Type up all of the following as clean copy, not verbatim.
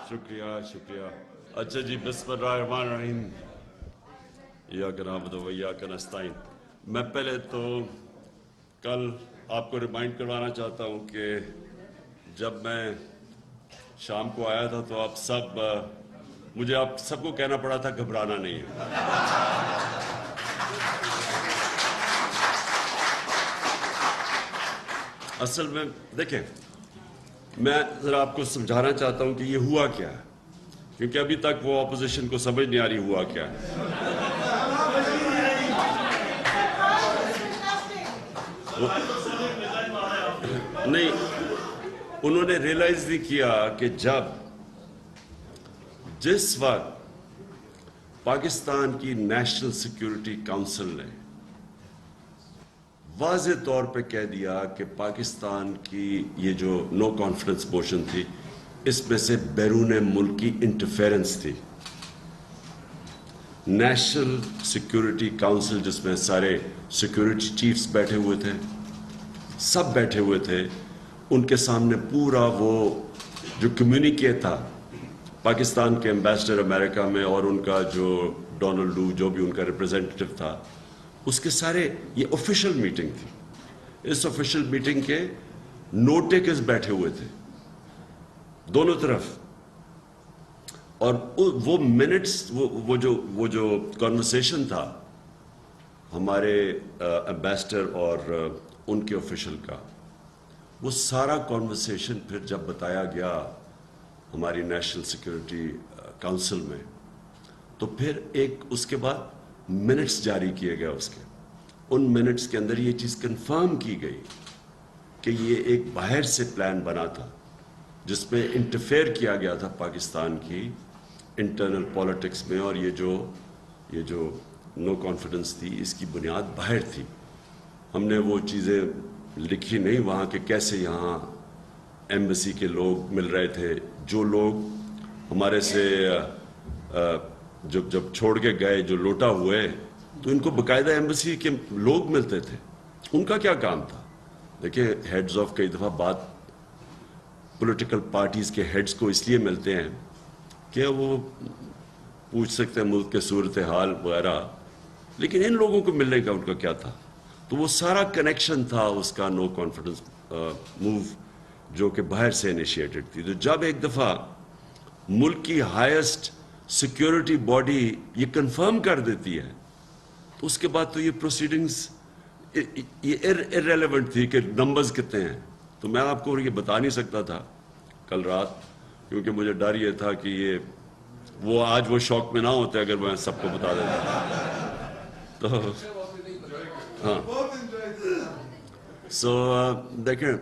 شکریہ شکریہ. اچھا جی، بسم اللہ الرحمن الرحیم. ایاک نعبد و ایاک نستعین. میں پہلے تو کل آپ کو ریمائنڈ کروانا چاہتا ہوں کہ جب میں شام کو آیا تھا تو مجھے آپ سب کو کہنا پڑا تھا گھبرانا نہیں ہے. اصل میں دیکھیں، میں ذرا آپ کو سمجھانا چاہتا ہوں کہ یہ ہوا کیا ہے، کیونکہ ابھی تک وہ اپوزیشن کو سمجھ نہیں آ رہی ہوا کیا ہے. نہیں، انہوں نے ریئلائز نہیں کیا کہ جس وقت پاکستان کی نیشنل سیکیورٹی کونسل نے واضح طور پہ کہہ دیا کہ پاکستان کی یہ جو نو کانفیڈنس موشن تھی، اس میں سے بیرون ملک کی انٹرفیرنس تھی. نیشنل سیکیورٹی کونسل جس میں سارے سیکیورٹی چیفز بیٹھے ہوئے تھے، سب بیٹھے ہوئے تھے، ان کے سامنے پورا وہ جو کمیونیکے تھا پاکستان کے ایمبیسڈر امریکہ میں اور ان کا جو ڈونلڈ لو جو بھی ان کا ریپرزینٹیٹو تھا، اس کے سارے یہ آفیشیل میٹنگ تھی. اس آفیشیل میٹنگ کے نوٹ ٹیکرز بیٹھے ہوئے تھے دونوں طرف، اور وہ منٹس وہ جو کنورسیشن تھا ہمارے ایمبیسڈر اور ان کے آفیشل کا، وہ سارا کنورسیشن پھر جب بتایا گیا ہماری نیشنل سیکیورٹی کونسل میں، تو پھر ایک اس کے بعد منٹس جاری کیے گئے. اس کے ان منٹس کے اندر یہ چیز کنفرم کی گئی کہ یہ ایک باہر سے پلان بنا تھا جس میں انٹرفیئر کیا گیا تھا پاکستان کی انٹرنل پالیٹکس میں، اور یہ جو نو کانفیڈنس تھی اس کی بنیاد باہر تھی. ہم نے وہ چیزیں لکھی نہیں وہاں کہ کیسے یہاں ایمبیسی کے لوگ مل رہے تھے، جو لوگ ہمارے سے جب چھوڑ کے گئے، جو لوٹا ہوئے، تو ان کو باقاعدہ ایمبیسی کے لوگ ملتے تھے. ان کا کیا کام تھا؟ دیکھیں، ہیڈز آف کئی دفعہ بات پولیٹیکل پارٹیز کے ہیڈز کو اس لیے ملتے ہیں کہ وہ پوچھ سکتے ہیں ملک کے صورتحال وغیرہ، لیکن ان لوگوں کو ملنے کا ان کا کیا تھا؟ تو وہ سارا کنیکشن تھا اس کا نو کانفیڈنس موو جو کہ باہر سے انیشیٹڈ تھی. تو جب ایک دفعہ ملک کی ہائیسٹ سیکیورٹی باڈی یہ کنفرم کر دیتی ہے، تو اس کے بعد تو یہ پروسیڈنگز یہ ارریلیونٹ تھی کہ نمبرز کتنے ہیں. تو میں آپ کو یہ بتا نہیں سکتا تھا کل رات، کیونکہ مجھے ڈر یہ تھا کہ وہ آج وہ شوق میں نہ ہوتے اگر میں سب کو بتا دیتا. تو ہاں، دیکھیں،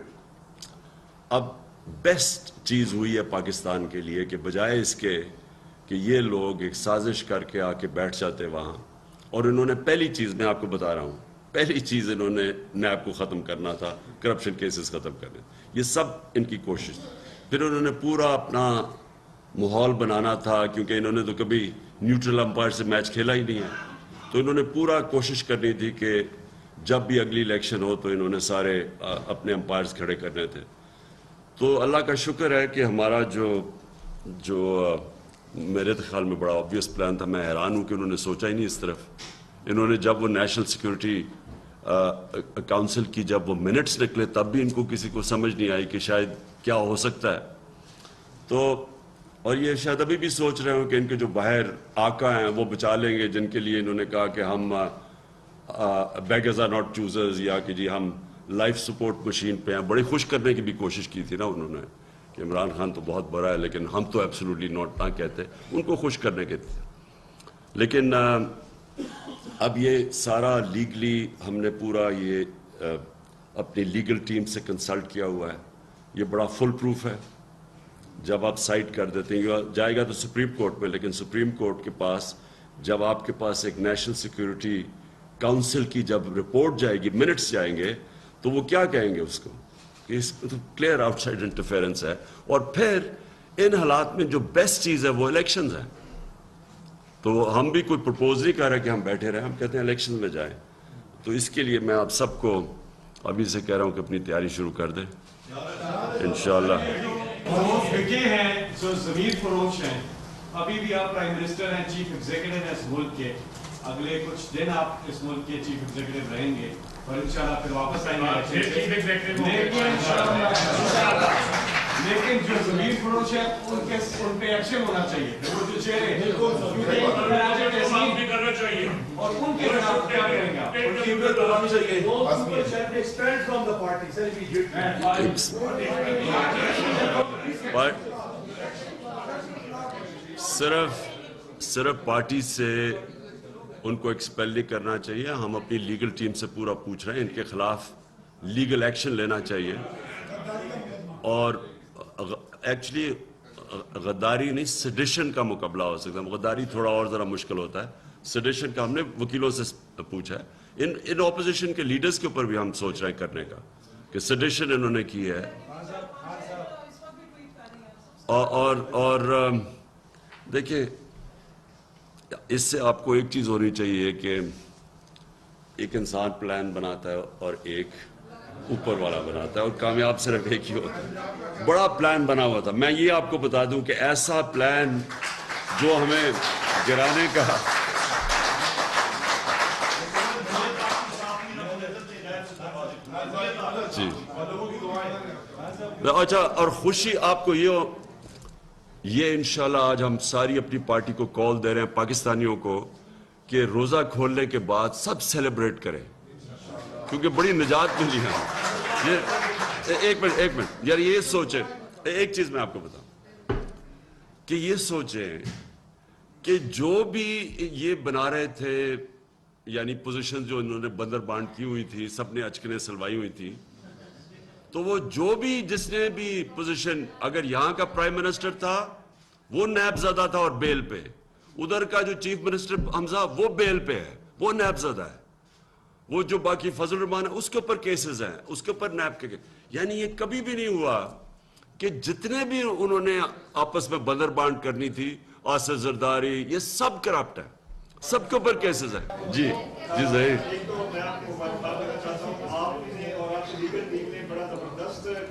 اب بیسٹ چیز ہوئی ہے پاکستان کے لیے کہ بجائے اس کے کہ یہ لوگ ایک سازش کر کے آ کے بیٹھ جاتے وہاں، اور انہوں نے پہلی چیز میں آپ کو بتا رہا ہوں، پہلی چیز انہوں نے نیب کو ختم کرنا تھا، کرپشن کیسز ختم کرنے، یہ سب ان کی کوشش. پھر انہوں نے پورا اپنا ماحول بنانا تھا، کیونکہ انہوں نے تو کبھی نیوٹرل امپائر سے میچ کھیلا ہی نہیں ہے، تو انہوں نے پورا کوشش کرنی تھی کہ جب بھی اگلی الیکشن ہو تو انہوں نے سارے اپنے امپائرز کھڑے کرنے تھے. تو اللہ کا شکر ہے کہ ہمارا جو میرے خیال میں بڑا آبویس پلان تھا. میں حیران ہوں کہ انہوں نے سوچا ہی نہیں اس طرف. انہوں نے جب وہ نیشنل سیکیورٹی کونسل کی جب وہ منٹس نکلے تب بھی ان کو کسی کو سمجھ نہیں آئی کہ شاید کیا ہو سکتا ہے. تو اور یہ شاید ابھی بھی سوچ رہے ہوں کہ ان کے جو باہر آقا ہیں وہ بچا لیں گے، جن کے لیے انہوں نے کہا کہ ہم بیگرز آر ناٹ چوزرز، یا کہ جی ہم لائف سپورٹ مشین پہ ہیں. بڑی خوش کرنے کی بھی کوشش کی تھی نا انہوں نے کہ عمران خان تو بہت برا ہے لیکن ہم تو ایبسولوٹلی ناٹ نہ کہتے، ان کو خوش کرنے کے تھے. لیکن اب یہ سارا لیگلی ہم نے پورا یہ اپنی لیگل ٹیم سے کنسلٹ کیا ہوا ہے. یہ بڑا فل پروف ہے. جب آپ سائٹ کر دیتے ہیں جائے گا تو سپریم کورٹ میں، لیکن سپریم کورٹ کے پاس جب آپ کے پاس ایک نیشنل سیکیورٹی کونسل کی جب رپورٹ جائے گی، منٹس جائیں گے، تو وہ کیا کہیں گے اس کو کہ اس کو تو کلیئر آؤٹ سائڈ انٹرفیئرنس ہے. اور پھر ان حالات میں جو بیسٹ چیز ہے وہ الیکشنز ہیں. تو ہم بھی کوئی پرپوز نہیں کر رہے کہ ہم بیٹھے رہیں، ہم کہتے ہیں الیکشن میں جائیں. تو اس کے لیے میں آپ سب کو ابھی سے کہہ رہا ہوں کہ اپنی تیاری شروع کر دیں انشاءاللہ. فروخ بکے ہیں جو ضمیر فروش ہیں. ابھی بھی آپ پرائم منسٹر ہیں, چیف ایگزیکٹو ہیں اس ملک کے. اگلے کچھ دن آپ اس ملک کے چیف ایگزیکٹو رہیں گے اور انشاءاللہ پھر واپس آئیں گے. لیکن جو ضمیر فروش ہے ان پہ ایکشن ہونا چاہیے. وہ جو چہرے کرنا چاہیے اور ان کے خلاف کیا کریں گا, صرف پارٹی سے ان کو ایکسپیل نہیں کرنا چاہیے. ہم اپنی لیگل ٹیم سے پورا پوچھ رہے ہیں, ان کے خلاف لیگل ایکشن لینا چاہیے. اور ایکچولی غداری نہیں, سیڈیشن کا مقابلہ ہو سکتا ہے. غداری تھوڑا اور ذرا مشکل ہوتا ہے. سیڈیشن کا ہم نے وکیلوں سے پوچھا ہے. ان اپوزیشن کے لیڈرز کے اوپر بھی ہم سوچ رہے ہیں کرنے کا کہ سیڈیشن انہوں نے کی ہے. اور دیکھیں, اس سے آپ کو ایک چیز ہونی چاہیے کہ ایک انسان پلان بناتا ہے اور ایک اوپر والا بناتا ہے, اور کامیاب صرف ایک ہی ہوتا ہے. بڑا پلان بنا ہوا تھا. میں یہ آپ کو بتا دوں کہ ایسا پلان جو ہمیں گرانے کا, جی اچھا, اور خوشی آپ کو یہ انشاءاللہ آج ہم ساری اپنی پارٹی کو کال دے رہے ہیں پاکستانیوں کو کہ روزہ کھولنے کے بعد سب سیلیبریٹ کریں, کیونکہ بڑی نجات ملی ہے. ایک منٹ یار, یہ سوچیں, ایک چیز میں آپ کو بتاؤں کہ یہ سوچیں کہ جو بھی یہ بنا رہے تھے, یعنی پوزیشن جو انہوں نے بندر بانٹ کی ہوئی تھی, سب نے اچکنے سلوائی ہوئی تھی, تو وہ جو بھی جس نے بھی پوزیشن, اگر یہاں کا پرائم منسٹر تھا وہ نیب زدہ تھا اور بیل پہ, ادھر کا جو چیف منسٹر حمزہ وہ بیل پہ ہے, وہ نیب زدہ ہے, وہ جو باقی فضل الرحمان ہے اس کے اوپر کیسز ہیں, اس کے اوپر نیب کے. یعنی یہ کبھی بھی نہیں ہوا کہ جتنے بھی انہوں نے آپس میں بندر بانٹ کرنی تھی, آصف زرداری, یہ سب کرپٹ ہے, سب کے اوپر کیسز ہیں. جی ظہیر,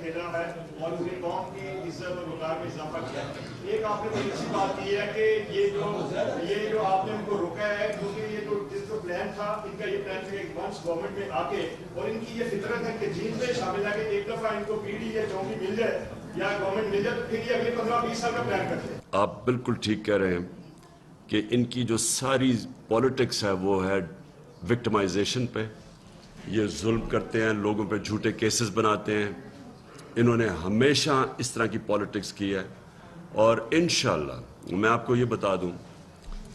کھیلا ہے اور پوری قوم کی عزت اور وقار میں اضافہ کیا. ایک آپ نے بڑی اچھی بات کی ہے کہ یہ جو آپ نے ان کو روکا ہے, کیونکہ یہ جو پلان تھا, ان کا یہ پلان تھا کہ ونس گورنمنٹ میں آ کے, اور ان کی یہ فطرت ہے کہ جیت میں شامل ہے کہ ایک دفعہ ان کو پی ڈی یا چونکی مل جائے یا گورنمنٹ مل جائے تو پھر یہ اگلے 15-20 سال کا پلان کرتے ہیں. آپ بالکل ٹھیک کہہ رہے ہیں کہ ان کی جو ساری پولیٹکس ہے وہ ہے وکٹمائزیشن پہ. یہ ظلم کرتے ہیں, لوگوں پہ جھوٹے کیسز بناتے ہیں. انہوں نے ہمیشہ اس طرح کی پولیٹکس کی ہے, اور انشاءاللہ میں آپ کو یہ بتا دوں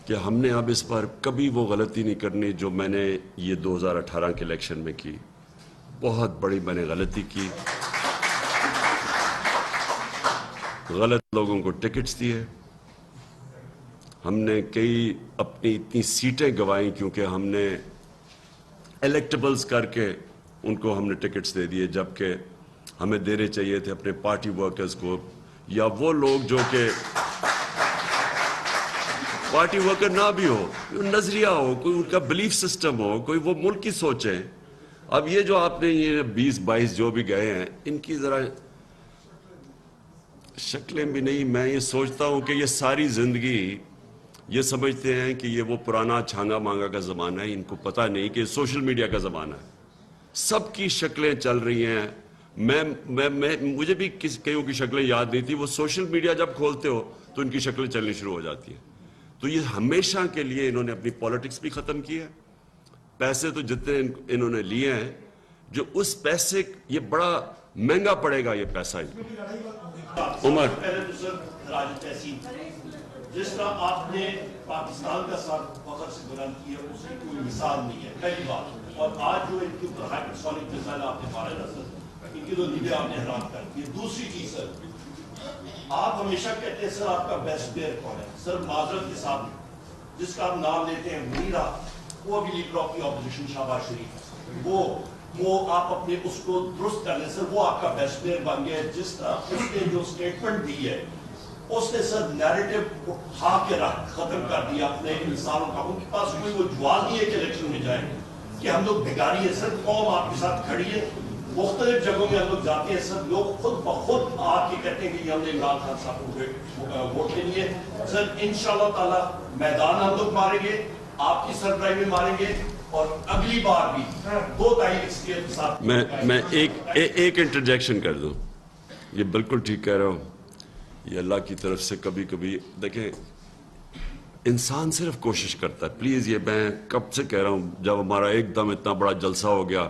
کہ ہم نے اب اس بار کبھی وہ غلطی نہیں کرنی جو میں نے یہ 2018 کے الیکشن میں کی. بہت بڑی میں نے غلطی کی, غلط لوگوں کو ٹکٹس دیے. ہم نے کئی اپنی اتنی سیٹیں گنوائیں کیونکہ ہم نے الیکٹیبلز کر کے ان کو ہم نے ٹکٹس دے دیے, جبکہ ہمیں دینے چاہیے تھے اپنے پارٹی ورکرز کو, یا وہ لوگ جو کہ پارٹی ورکر نہ بھی ہو, نظریہ ہو, کوئی ان کا بلیف سسٹم ہو, کوئی وہ ملک کی سوچیں. اب یہ جو آپ نے یہ 20-22 جو بھی گئے ہیں, ان کی ذرا شکلیں بھی نہیں. میں یہ سوچتا ہوں کہ یہ ساری زندگی یہ سمجھتے ہیں کہ یہ وہ پرانا چھانگا مانگا کا زمانہ ہے. ان کو پتہ نہیں کہ سوشل میڈیا کا زمانہ ہے. سب کی شکلیں چل رہی ہیں. مجھے بھی کئیوں کی شکلیں یاد نہیں تھی. وہ سوشل میڈیا جب کھولتے ہو تو ان کی شکلیں چلنی شروع ہو جاتی ہیں. تو یہ ہمیشہ کے لیے انہوں نے اپنی پالیٹکس بھی ختم کی ہے. پیسے تو جتنے انہوں نے لیے ہیں, جو اس پیسے, یہ بڑا مہنگا پڑے گا یہ پیسہ. عمر, جس طرح آپ نے پاکستان کا سر فخر سے بلند کیا, اس کی کوئی مثال نہیں ہے, پہلی بات. اور آج جو ان کے اوپر ہائپرسونک میزائل آپ نے مارے نا سر, ان کی تو نیڈیا آپ نے حیران کر دی. دوسری چیز سر, آپ ہمیشہ کہتے ہیں سر آپ کا بیسٹ پلیئر کون ہے. سر معذرت کے ساتھ جس کا آپ نام لیتے ہیں منیرا, وہ بھی leader of the opposition Shehbaz Sharif ہے. وہ آپ اپنے اس کو درست کر لیں سر, وہ آپ کا بیسٹ پلیئر بن گیا. جس طرح اس نے جو سٹیٹمنٹ دی ہے, اس نے سر نیریٹو اٹھا کے ختم کر دیا اپنے انسانوں کا. ان کے پاس کوئی وہ جواب نہیں ہے کہ الیکشن میں جائیں کہ ہم لوگ بھگاری ہے. سر قوم آپ کے ساتھ کھڑی ہے, مختلف جگہوں میں ہم لوگ جاتے ہیں سر، لوگ خود بخود آ کے کہتے ہیں کہ ہم نے عمران خان صاحب کو ووٹ کے لیے سر انشاءاللہ تعالی میدان ہم لوگ ماریں گے، آپ کی سربراہی میں ماریں گے، اور اگلی بار بھی 2 تاریخ کے ساتھ میں ایک انٹرجیکشن کر دوں. یہ بالکل ٹھیک کہہ رہا ہوں. یہ اللہ کی طرف سے کبھی کبھی دیکھیں انسان صرف کوشش کرتا ہے. پلیز یہ میں کب سے کہہ رہا ہوں، جب ہمارا ایک دم اتنا بڑا جلسہ ہو گیا،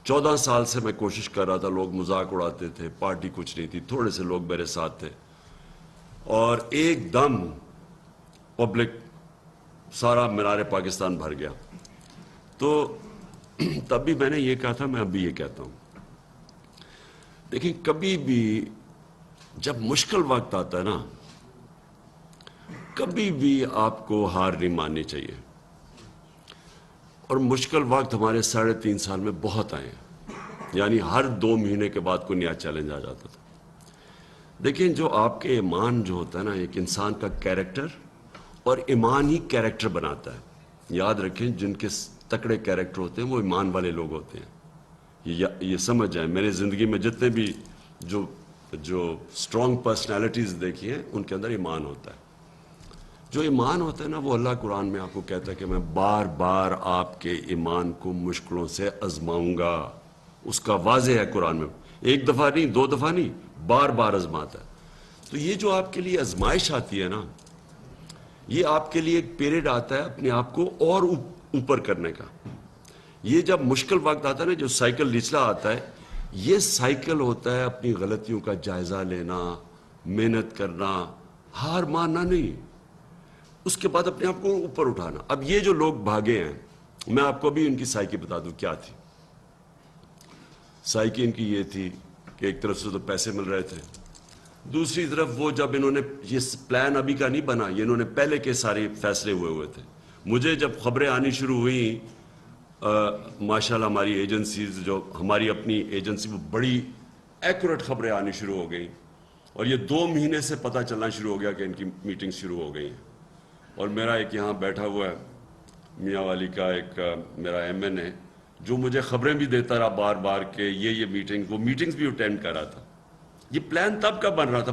14 سال سے میں کوشش کر رہا تھا، لوگ مذاق اڑاتے تھے، پارٹی کچھ نہیں تھی، تھوڑے سے لوگ میرے ساتھ تھے، اور ایک دم پبلک سارا مینار پاکستان بھر گیا. تو تب بھی میں نے یہ کہا تھا، میں اب بھی یہ کہتا ہوں، دیکھیں کبھی بھی جب مشکل وقت آتا ہے نا، کبھی بھی آپ کو ہار نہیں ماننی چاہیے. اور مشکل وقت ہمارے 3.5 سال میں بہت آئے ہیں، یعنی ہر 2 مہینے کے بعد کوئی نیا چیلنج آ جاتا تھا. دیکھیں جو آپ کے ایمان جو ہوتا ہے نا، ایک انسان کا کیریکٹر، اور ایمان ہی کیریکٹر بناتا ہے. یاد رکھیں جن کے تکڑے کیریکٹر ہوتے ہیں وہ ایمان والے لوگ ہوتے ہیں. یہ سمجھ جائیں، میرے زندگی میں جتنے بھی جو اسٹرانگ پرسنالٹیز دیکھی ہیں ان کے اندر ایمان ہوتا ہے. جو ایمان ہوتا ہے نا، وہ اللہ قرآن میں آپ کو کہتا ہے کہ میں بار بار آپ کے ایمان کو مشکلوں سے آزماؤں گا. اس کا واضح ہے قرآن میں، 1 دفعہ نہیں، 2 دفعہ نہیں، بار بار آزماتا ہے. تو یہ جو آپ کے لیے آزمائش آتی ہے نا، یہ آپ کے لیے ایک پیریڈ آتا ہے اپنے آپ کو اور اوپر کرنے کا. یہ جب مشکل وقت آتا ہے نا، جو سائیکل نچلا آتا ہے، یہ سائیکل ہوتا ہے اپنی غلطیوں کا جائزہ لینا، محنت کرنا، ہار ماننا نہیں، اس کے بعد اپنے آپ کو اوپر اٹھانا. اب یہ جو لوگ بھاگے ہیں، میں آپ کو بھی ان کی سائیکی بتا دوں کیا تھی. سائیکی ان کی یہ تھی کہ ایک طرف سے تو پیسے مل رہے تھے، دوسری طرف وہ جب انہوں نے یہ پلان ابھی کا نہیں بنا، یہ انہوں نے پہلے کے سارے فیصلے ہوئے تھے. مجھے جب خبریں آنی شروع ہوئیں، ماشاءاللہ ہماری ایجنسیز، جو ہماری اپنی ایجنسی، وہ بڑی ایکوریٹ خبریں آنی شروع ہو گئیں، اور یہ 2 مہینے سے پتہ چلنا شروع ہو گیا کہ ان کی میٹنگ شروع ہو گئی ہیں. اور میرا ایک یہاں بیٹھا ہوا ہے میاں والی کا ایک میرا ایم این ہے، جو مجھے خبریں بھی دیتا رہا بار بار کہ یہ میٹنگ، وہ میٹنگز بھی اٹینڈ کر رہا تھا. یہ پلان تب کا بن رہا تھا.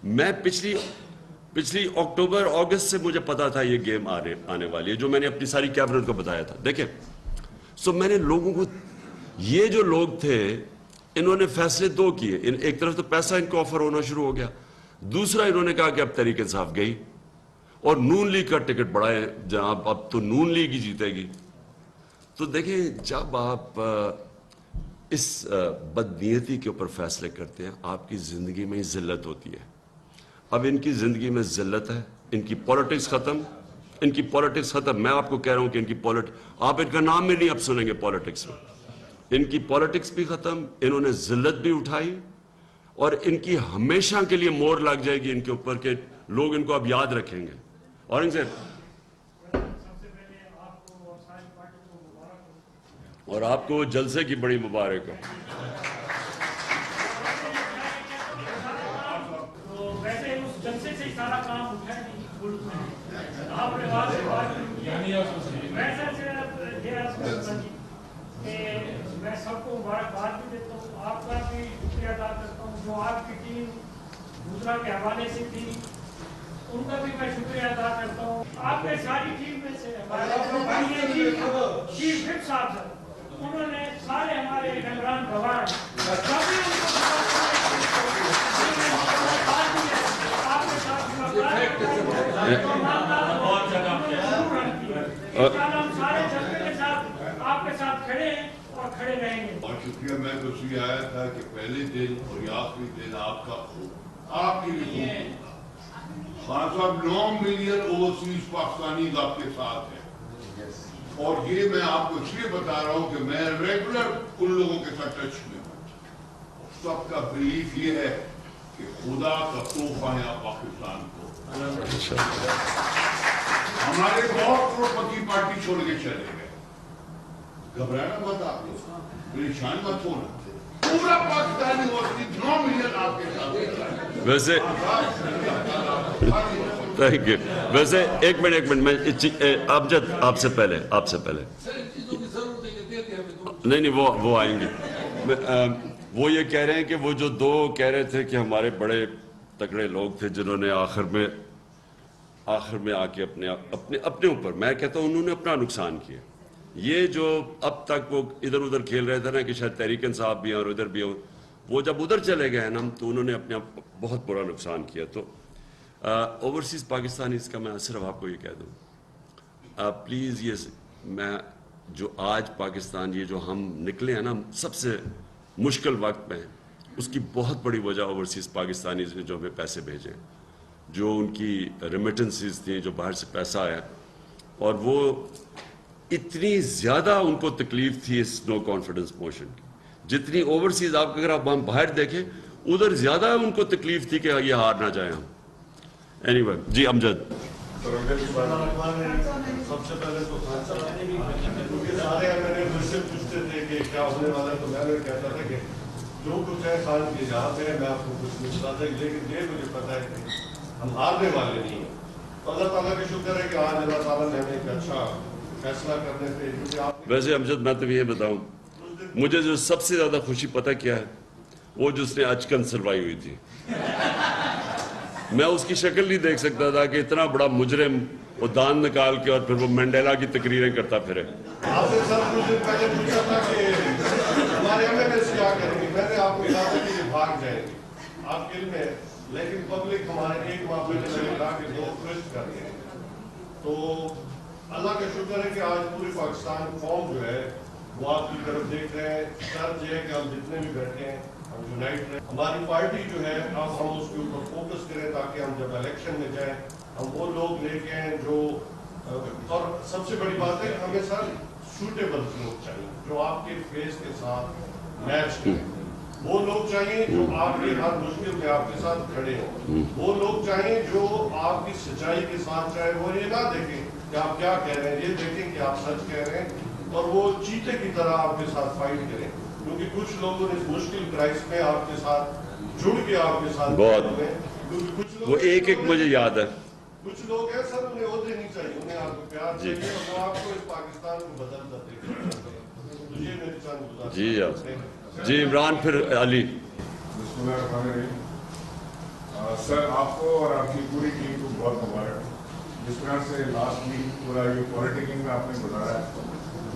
میں پچھلی اکتوبر اگست سے مجھے پتا تھا یہ گیم آنے والی ہے، جو میں نے اپنی ساری کیبنٹ کو بتایا تھا. دیکھیں میں نے لوگوں کو، یہ جو لوگ تھے انہوں نے فیصلے 2 کیے. ایک طرف تو پیسہ ان کو آفر ہونا شروع ہو گیا، دوسرا انہوں نے کہا کہ اب تحریک انصاف گئی اور نون لیگ کا ٹکٹ بڑھائے جناب، اب تو نون لیگ ہی جیتے گی. تو دیکھیں جب آپ اس بدنیتی کے اوپر فیصلے کرتے ہیں، آپ کی زندگی میں ذلت ہوتی ہے. اب ان کی زندگی میں ذلت ہے، ان کی پالیٹکس ختم، ان کی پالیٹکس ختم. میں آپ کو کہہ رہا ہوں کہ ان کی آپ ان کا نام بھی نہیں اب سنیں گے پالیٹکس میں. ان کی پالیٹکس بھی ختم، انہوں نے ذلت بھی اٹھائی، اور ان کی ہمیشہ کے لیے مور لگ جائے گی ان کے اوپر کہ لوگ ان کو اب یاد رکھیں گے. اور آپ کو جلسے کی بڑی مبارک ہو. ویسے اس جلسے سے سارا کام اٹھا ہے ملک میں. آپ نے بات سے بات میں سب کو مبارکباد بھی دیتا ہوں، آپ کا بھی شکریہ ادا کرتا ہوں. جو آپ کی ٹیم دوسرا کے حوالے سے تھی ان کا بھی میں شکریہ ادا کرتا ہوں. آپ نے ساری ٹیم میں سے چیف وپ صاحب سر، انہوں نے سارے ہمارے نگران گواہ سارے جذبے کے ساتھ آپ کے ساتھ کھڑے ہیں اور کھڑے رہیں گے. اور شکریہ. میں تو اس لیے آیا تھا کہ پہلے دن اور یہ آخری دن آپ کا آپ کے لیے خان صاحب 9 ملین اوورسیز پاکستانی آپ کے ساتھ ہیں، اور یہ میں آپ کو اس لیے بتا رہا ہوں کہ میں ریگولر ان لوگوں کے ساتھ ٹچ میں ہوں. سب کا بلیف یہ ہے کہ خدا کا تحفہ ہے پاکستان کو. ہمارے بہت کروڑپتی پارٹی چھوڑ کے چلے گئے، گھبرانا مت، آپ لوگ پریشان مت ہونا. پورا پاکستانی 9 ملین آپ کے ساتھ. ویسے تھینک یو. ویسے ایک منٹ میں امجد آپ سے پہلے نہیں وہ آئیں گے. وہ یہ کہہ رہے ہیں کہ وہ جو دو کہہ رہے تھے کہ ہمارے بڑے تگڑے لوگ تھے جنہوں نے آخر میں آ کے اپنے اوپر، میں کہتا ہوں انہوں نے اپنا نقصان کیا. یہ جو اب تک وہ ادھر ادھر کھیل رہے تھے نا کہ شاید تحریک انصاف بھی ہیں اور ادھر بھی ہوں، وہ جب ادھر چلے گئے نا تو انہوں نے اپنے بہت برا نقصان کیا. تو اوورسیز پاکستانیز کا میں صرف آپ کو یہ کہہ دوں، پلیز یہ میں جو آج پاکستان یہ جو ہم نکلے ہیں نا سب سے مشکل وقت میں، اس کی بہت بڑی وجہ اوورسیز پاکستانیز نے جو ہمیں پیسے بھیجے، جو ان کی ریمیٹنسز تھیں، جو باہر سے پیسہ آیا، اور وہ اتنی زیادہ ان کو تکلیف تھی اس نو کانفیڈنس موشن کی جتنی اوورسیز اگر آپ ہم باہر دیکھیں ادھر زیادہ ان کو تکلیف تھی کہ یہ ہار نہ جائیں ہم. اینی وے جی امجد. سب سے پہلے تو کیونکہ سارے میرے مجھ سے پوچھتے تھے کہ کیا ہونے والا ہے، تو میں کہتا تھا کہ جو کچھ ہے خان کے جہاں پہ میں آپ کو کچھ نہیں بتاتا، لیکن یہ مجھے پتا ہے کہ ہم ہارنے والے نہیں ہیں. تو اللہ تعالیٰ کا شکر ہے کہ آج اللہ تعالیٰ نے ہمیں ایک اچھا فیصلہ کرنے پہ، کیونکہ آپ ویسے امجد میں تو یہ بتاؤں، مجھے جو سب سے زیادہ خوشی پتہ کیا ہے، وہ جو اس نے اچکن سلوائی ہوئی تھی. میں اس کی شکل نہیں دیکھ سکتا تھا کہ اتنا بڑا مجرم وہ دان نکال کے اور پھر وہ مینڈیلا کی تقریریں کرتا پھرے. آپ سے سر کچھ دن پہلے پوچھا تھا کہ ہمارے MLAs کیا کریں گے، میں نے آپ کو کہا تھا کہ یہ بھاگ جائیں گے، آپ کے علم ہے، لیکن پبلک ہمارے ایک معاملے میں کہا کہ دو ٹویسٹ کر گئے. تو اللہ کا شکر ہے کہ آج پوری پاکستان قوم جو ہے وہ آپ کی طرف دیکھ رہے ہیں. شرط یہ ہے کہ ہم جتنے بھی بیٹھے ہیں ہم یونائٹ رہیں. ہماری پارٹی جو ہے اب ہم اس کے اوپر فوکس کریں تاکہ ہم جب الیکشن میں جائیں ہم وہ لوگ لے کے ہیں جو، اور سب سے بڑی بات ہے کہ ہمیں سر سوٹیبل لوگ چاہیے جو آپ کے فیس کے ساتھ میچ کریں. وہ لوگ چاہیے جو آپ کے ہر مشکل میں آپ کے ساتھ کھڑے ہوں. وہ لوگ چاہیے جو آپ کی سچائی کے ساتھ، چاہے وہ یہ نہ دیکھیں کہ آپ کیا کہہ رہے ہیں، یہ دیکھیں کہ آپ سچ کہہ رہے ہیں اور وہ چیتے کی طرح آپ کے ساتھ فائٹ کریں. کیونکہ کچھ لوگوں نے اس مشکل کرائس میں آپ کے ساتھ جڑ کے آپ کے ساتھ بہت وہ ایک مجھے یاد ہے. کچھ لوگ ہیں سر انہیں عہدے نہیں چاہیے، انہیں آپ کو پیار چاہیے اور وہ آپ کو اس پاکستان کو بدل دیتے ہیں. جی عمران پھر علی. بسم اللہ الرحمن الرحیم. سر آپ کو اور آپ کی پوری ٹیم کو بہت مبارک. جس طرح سے لاسٹ ویک پورا یہ پولیٹیکنگ میں آپ نے بتایا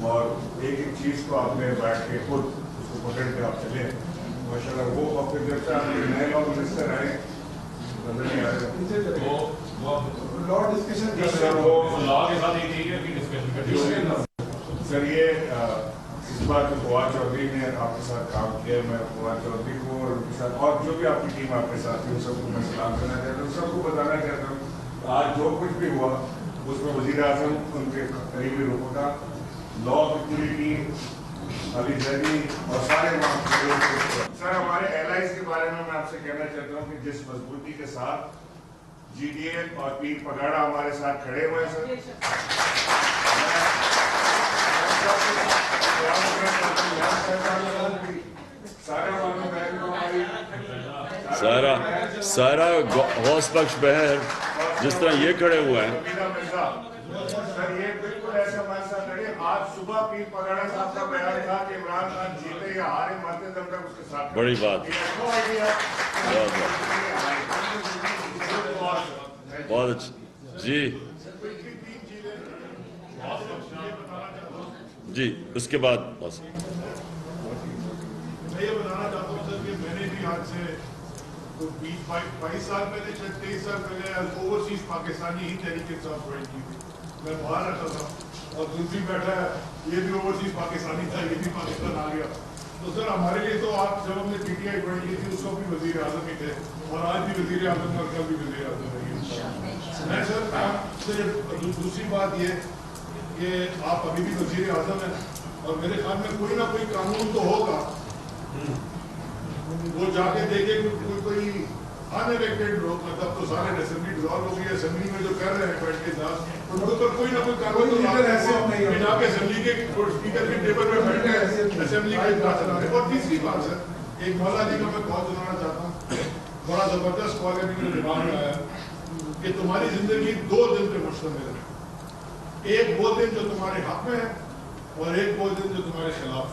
اور ایک ایک چیز کو آپ نے بیٹھ کے خود اس کو پکڑ کے آپ چلے ماشاء اللہ. وہ اور پھر جب سے آپ کے نئے لا منسٹر آئے نظر نہیں آئے سر. یہ اس بار جو فواد چودھری نے آپ کے ساتھ کام کیا، میں فواد چودھری کو اور ان کے ساتھ اور جو بھی آپ کی ٹیم آپ کے ساتھ تھی ان سب کو میں سلام کرنا چاہتا ہوں. سب کو بتانا چاہتا ہوں آج جو کچھ بھی ہوا اس میں وزیر اعظم ان کے قریبی رکو تھا، لا کی پوری ٹیم، علی زیدی اور سارے سر ہمارے ایلائز کے بارے میں آپ سے کہنا چاہتا ہوں کہ جس مضبوطی کے ساتھ جی ڈی اے اور پیر پگاڑا ہمارے ساتھ کھڑے ہوئے سر، سارا غوث بخش بہر جس طرح یہ کھڑے ہوئے ہیں. سر یہ بالکل ایسا فیصلہ کرے. آج صبح پیر پگاڑا صاحب کا بیان تھا کہ عمران خان جیتے یا ہارے مرتے دم تک اس کے ساتھ. بڑی بات، بہت اچھا. جی اس کے بعد میں یہ بتانا چاہتا ہوں سر کہ میں نے بھی آج سے 22 سال پہلے 23 سال پہلے اوورسیز پاکستانی ہی تحریک انصاف جوائن کی تھی. میں باہر رہتا تھا اور دوسری بیٹھا ہے یہ بھی اوورسیز پاکستانی تھا، یہ بھی پاکستان آ گیا. تو سر ہمارے لیے تو آپ جب ہم نے پی ٹی آئی جوائن کی تھی اس وقت بھی وزیر اعظم ہی تھے اور آج بھی وزیر اعظم اور کل بھی وزیر اعظم رہی. میں سر آپ سے دوسری بات یہ کہ آپ ابھی بھی وزیر اعظم ہیں اور میرے خیال میں کوئی نہ کوئی قانون تو ہوگا، وہ جا کے دیکھے کوئی ان الیکٹڈ لوگ، مطلب تو سارے اسمبلی ڈیزالو ہو گئی، اسمبلی میں جو کر رہے ہیں بیٹھ کے ان کے اوپر کوئی نہ کوئی قانون تو جا کے اسمبلی کے اسپیکر کے ٹیبل پہ بیٹھ کے اسمبلی کا اجلاس چلا رہے. اور تیسری بات سر ایک مولا جی کا میں کال سنانا چاہتا ہوں، بڑا زبردست کال ہے میرے دماغ میں آیا کہ تمہاری زندگی 2 دن پہ مشتمل ہے، ایک وہ دن جو تمہارے حق میں ہے اور ایک وہ دن جو تمہارے خلاف ہے.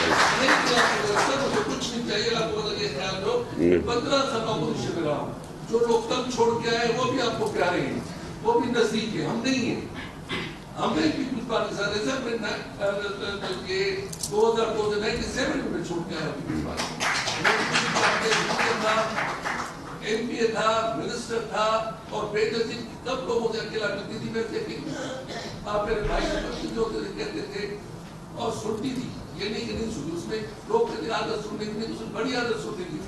نہیں کیا سر مجھے کچھ نہیں چاہیے. آپ کو لگے خیال دو 15 سال اپوزیشن میں رہا ہوں. جو لوگ تنگ چھوڑ کے آئے وہ بھی آپ کو پیارے ہیں, وہ بھی نزدیک ہے, ہم نہیں ہیں. ہم نے پیپلز پارٹی ساتھ سر میں 2097 میں چھوڑ کے آیا پیپلز پارٹی. ایم پی اے تھا, منسٹر تھا, اور بیٹر جی کب لوگوں سے اکیلا ملتی تھی میرے سے. آپ میرے بھائی سے جو کہتے تھے اور سنتی تھی, یہ نہیں کہ نہیں سنی. اس میں لوگ کہتے عادت سننے کی نہیں, اس میں بڑی عادت سننے کی.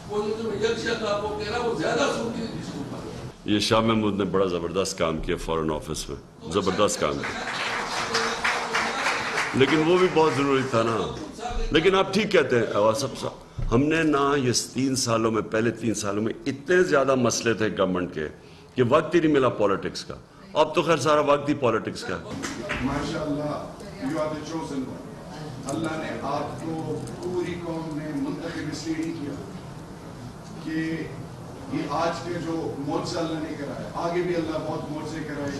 وہ جو میں یکشا کا آپ کو کہہ رہا وہ زیادہ سنتی تھی اس کو. یہ شاہ محمود نے بڑا زبردست کام کیا فورن آفس میں, زبردست کام کیا, لیکن وہ بھی بہت ضروری تھا نا. لیکن آپ ٹھیک کہتے ہیں آصف صاحب, ہم نے نا یہ 3 سالوں میں, پہلے 3 سالوں میں اتنے زیادہ مسئلے تھے گورنمنٹ کے کہ وقت ہی نہیں ملا پالیٹکس کا. اب تو خیر سارا وقت ہی پالیٹکس کا. ماشاءاللہ you are the chosen one. اللہ نے آپ کو پوری قوم نے منتخب اس لیے نہیں کیا کہ یہ آج کے جو معجزہ اللہ نے کرایا, آگے بھی اللہ بہت معجزے کرائے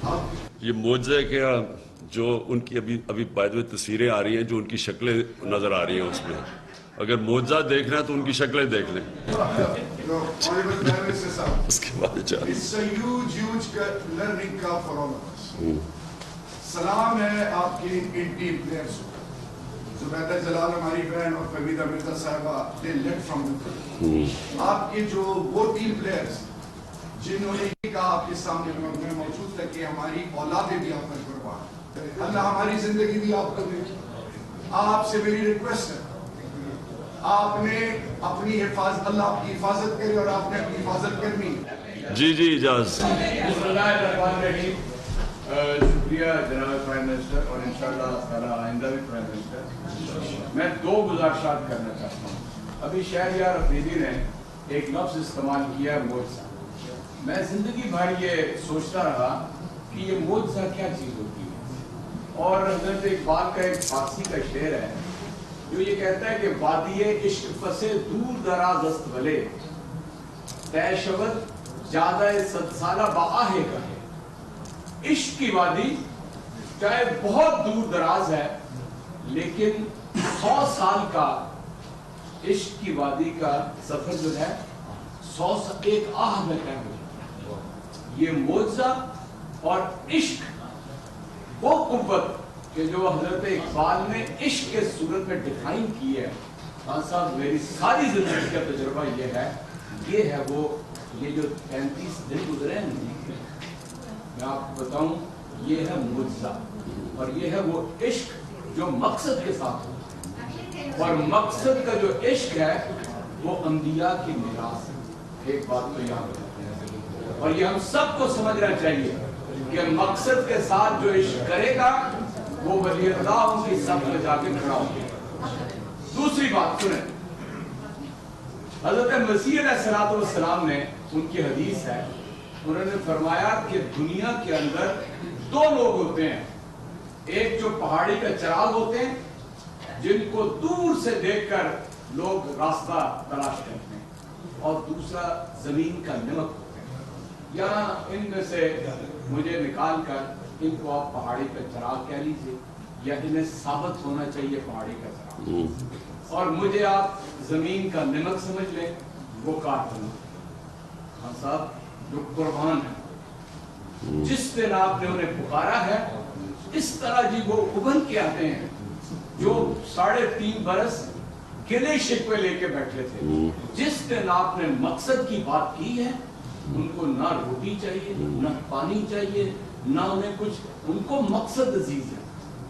گا. یہ معجزے کیا جو ان کی ابھی بائی دی وے تصویریں آ رہی ہیں, جو ان کی شکلیں نظر آ رہی ہیں اس میں, اگر معجزہ دیکھنا ہے تو ان کی شکلیں دیکھ لیں. اس کے بعد سلام ہے آپ کی ان ٹیم پلیئرز کو. زبیدہ جلال ہماری بہن اور فہمیدہ مرزا صاحبہ they led from the front. آپ کے جو وہ ٹیم پلیئرز جنہوں نے یہ کہا آپ کے سامنے میں موجود تھا کہ ہماری اولادیں بھی آپ پر قربان, اللہ ہماری زندگی بھی آپ کو دے. آپ سے میری ریکویسٹ ہے, آپ نے اپنی حفاظت, اللہ آپ کی حفاظت کرے اور آپ نے اپنی حفاظت کرنی. جی جی اجازت. بسم اللہ الرحمن الرحیم. شکریہ جناب پرائم منسٹر, اور انشاءاللہ تعالیٰ آئندہ بھی پرائم منسٹر. میں 2 گزارشات کرنا چاہتا ہوں. ابھی شہریار افریدی نے ایک لفظ استعمال کیا معجزہ. میں زندگی بھر یہ سوچتا رہا کہ یہ معجزہ کیا چیز ہوتی ہے, اور حضرت اقبال کا ایک فارسی کا شعر ہے جو یہ کہتا ہے کہ وادی عشق فسے دور دراز است ولے طے شود جادہ 100 سالہ باآہ کا ہے. عشق کی وادی چاہے بہت دور دراز ہے لیکن 100 سال کا عشق کی وادی کا سفر جو ہے 100 ایک آہ میں طے ہو جاتا ہے. یہ معجزہ اور عشق وہ قوت کہ جو حضرت اقبال نے عشق کے صورت میں ڈیفائن کی ہے. خان صاحب میری ساری زندگی کا تجربہ یہ ہے وہ یہ جو 35 دن گزرے ہیں میں آپ کو بتاؤں, یہ ہے معجزہ, اور یہ ہے وہ عشق جو مقصد کے ساتھ ہوتا ہے, اور مقصد کا جو عشق ہے وہ انبیاء کی میراث ہے. ایک بات تو یاد رکھتے ہیں, اور یہ ہم سب کو سمجھنا چاہیے کہ مقصد کے ساتھ جو عشق کرے گا وہ ولی اللہ ان کی صف میں جا کے کھڑا ہوگا. دوسری بات سنیں, حضرت مسیح علیہ السلام نے, ان کی حدیث ہے, انہوں نے فرمایا کہ دنیا کے اندر 2 لوگ ہوتے ہیں. ایک جو پہاڑی کا چراغ ہوتے ہیں جن کو دور سے دیکھ کر لوگ راستہ تلاش کرتے ہیں, اور دوسرا زمین کا نمک ہوتے ہیں. یہاں ان میں سے مجھے نکال کر ان کو آپ پہاڑی کا چراغ کہہ لیجیے, یا انہیں ثابت ہونا چاہیے پہاڑی کا چراغ, اور مجھے آپ زمین کا نمک سمجھ لیں, وہ کارٹون. ہاں صاحب جو قربان ہے, جس دن آپ نے انہیں پکارا ہے اس طرح جی وہ ابھر کے آتے ہیں جو 3.5 برس گلے شکوے لے کے بیٹھے تھے. جس دن آپ نے مقصد کی بات کی ہے ان کو نہ روٹی چاہیے, نہ پانی چاہیے, نہ انہیں کچھ, ان کو مقصد عزیز ہے.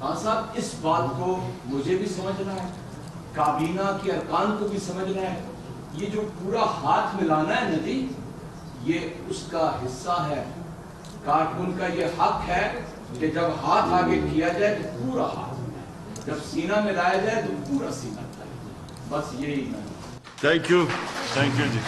ہاں صاحب اس بات کو مجھے بھی سمجھنا ہے, کابینہ کے ارکان کو بھی سمجھنا ہے. یہ جو پورا ہاتھ ملانا ہے ندی, یہ اس کا حصہ ہے. کارکن کا یہ حق ہے کہ جب ہاتھ آگے کیا جائے تو پورا ہاتھ, جب سینہ میں لایا جائے تو پورا سینہ. بس یہی ہے. Thank you G.